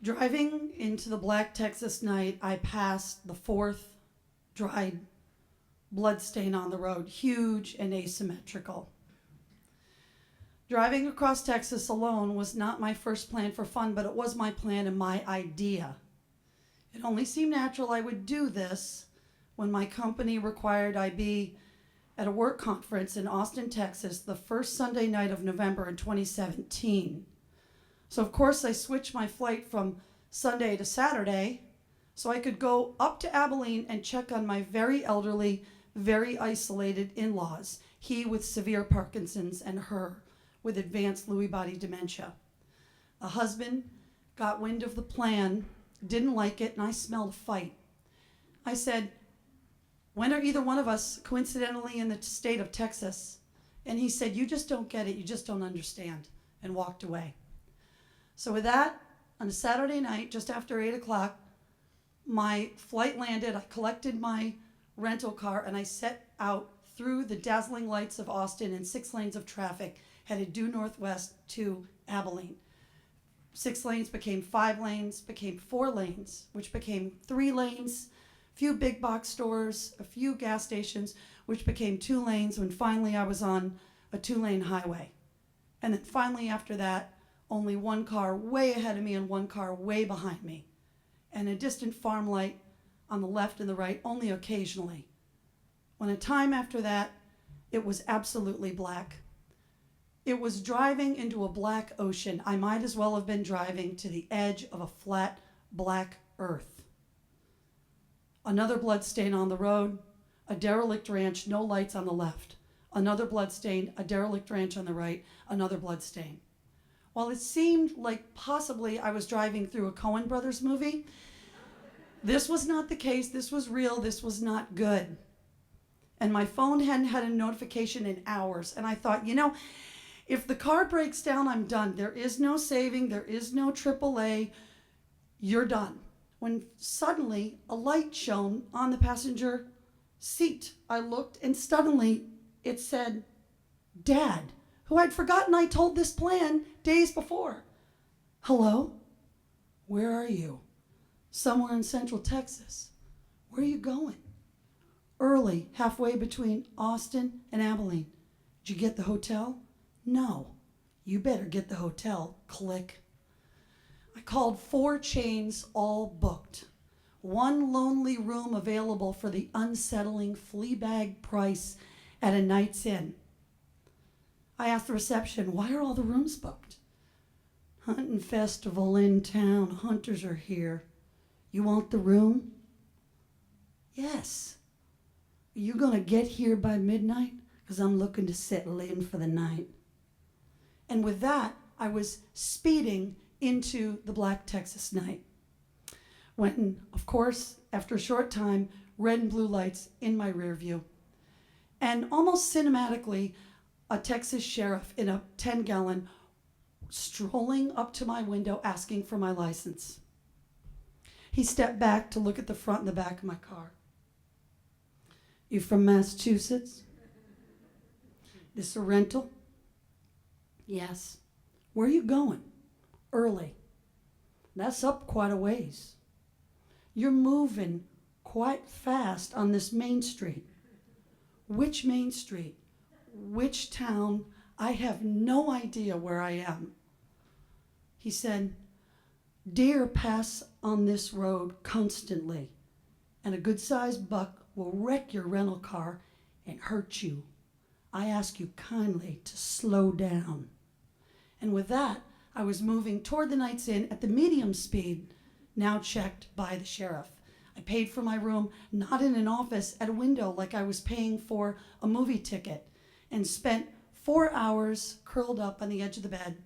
Driving into the Black Texas night, I passed the fourth dried blood stain on the road, huge and asymmetrical. Driving across Texas alone was not my first plan for fun, but it was my plan and my idea. It only seemed natural I would do this when my company required I be at a work conference in Austin, Texas, the first Sunday night of November in 2017. So of course I switched my flight from Sunday to Saturday so I could go up to Abilene and check on my very elderly, very isolated in-laws, he with severe Parkinson's and her with advanced Lewy body dementia. A husband got wind of the plan, didn't like it, and I smelled a fight. I said, when are either one of us coincidentally in the state of Texas? And he said, you just don't get it, you just don't understand, and walked away. So with that, on a Saturday night, just after 8 o'clock, my flight landed, I collected my rental car, and I set out through the dazzling lights of Austin in 6 lanes of traffic, headed due northwest to Abilene. 6 lanes became 5 lanes, became 4 lanes, which became 3 lanes, a few big box stores, a few gas stations, which became 2 lanes when finally I was on a 2-lane highway. And then finally after that, only 1 car way ahead of me and 1 car way behind me. And a distant farm light on the left and the right, only occasionally. When a time after that, it was absolutely black. It was driving into a black ocean. I might as well have been driving to the edge of a flat, black earth. Another blood stain on the road, a derelict ranch, no lights on the left. Another blood stain, a derelict ranch on the right, another blood stain. While it seemed like possibly I was driving through a Coen Brothers movie, this was not the case. This was real. This was not good. And my phone hadn't had a notification in hours. And I thought, if the car breaks down, I'm done. There is no saving. There is no AAA. You're done. When suddenly a light shone on the passenger seat, I looked and suddenly it said, Dad, who I'd forgotten I told this plan days before. Hello? Where are you? Somewhere in Central Texas. Where are you going? Early, halfway between Austin and Abilene. Did you get the hotel? No. You better get the hotel. Click. I called 4 chains, all booked. 1 lonely room available for the unsettling flea bag price at a night's inn. I asked the reception, why are all the rooms booked? Hunting festival in town, hunters are here. You want the room? Yes. Are you gonna get here by midnight? Because I'm looking to settle in for the night. And with that, I was speeding into the Black Texas night. When, of course, after a short time, red and blue lights in my rear view. And almost cinematically, a Texas sheriff in a 10-gallon strolling up to my window asking for my license. He stepped back to look at the front and the back of my car. You from Massachusetts? This a rental? Yes. Where are you going? Early. That's up quite a ways. You're moving quite fast on this main street. Which main street? Which town? I have no idea where I am. He said, deer pass on this road constantly, and a good-sized buck will wreck your rental car and hurt you. I ask you kindly to slow down. And with that, I was moving toward the Night's Inn at the medium speed, now checked by the sheriff. I paid for my room, not in an office, at a window like I was paying for a movie ticket, and spent 4 hours curled up on the edge of the bed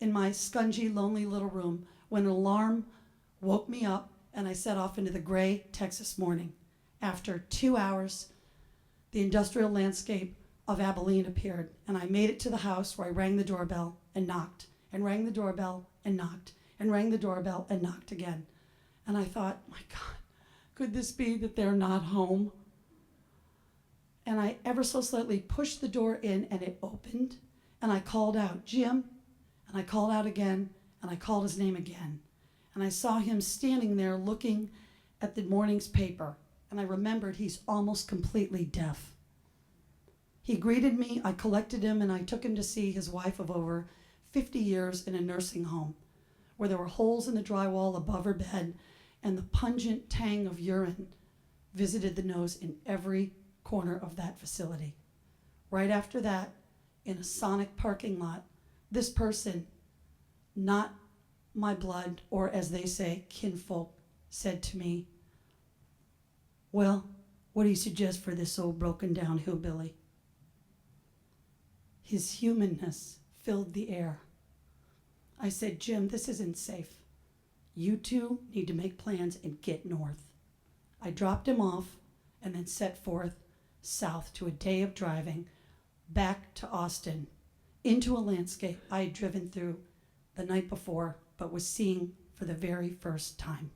in my scungy, lonely little room when an alarm woke me up and I set off into the gray Texas morning. After 2 hours, the industrial landscape of Abilene appeared, and I made it to the house where I rang the doorbell and knocked, and rang the doorbell and knocked, and rang the doorbell and knocked again. And I thought, my God, could this be that they're not home? And I ever so slightly pushed the door in and it opened, and I called out, Jim, and I called out again, and I called his name again. And I saw him standing there looking at the morning's paper, and I remembered he's almost completely deaf. He greeted me, I collected him, and I took him to see his wife of over 50 years in a nursing home, where there were holes in the drywall above her bed, and the pungent tang of urine visited the nose in every corner of that facility. Right after that, in a Sonic parking lot, this person, not my blood, or as they say, kinfolk, said to me, "Well, what do you suggest for this old broken down hillbilly?" His humanness filled the air. I said, "Jim, this isn't safe. You two need to make plans and get north." I dropped him off and then set forth south to a day of driving back to Austin, into a landscape I had driven through the night before but was seeing for the very first time.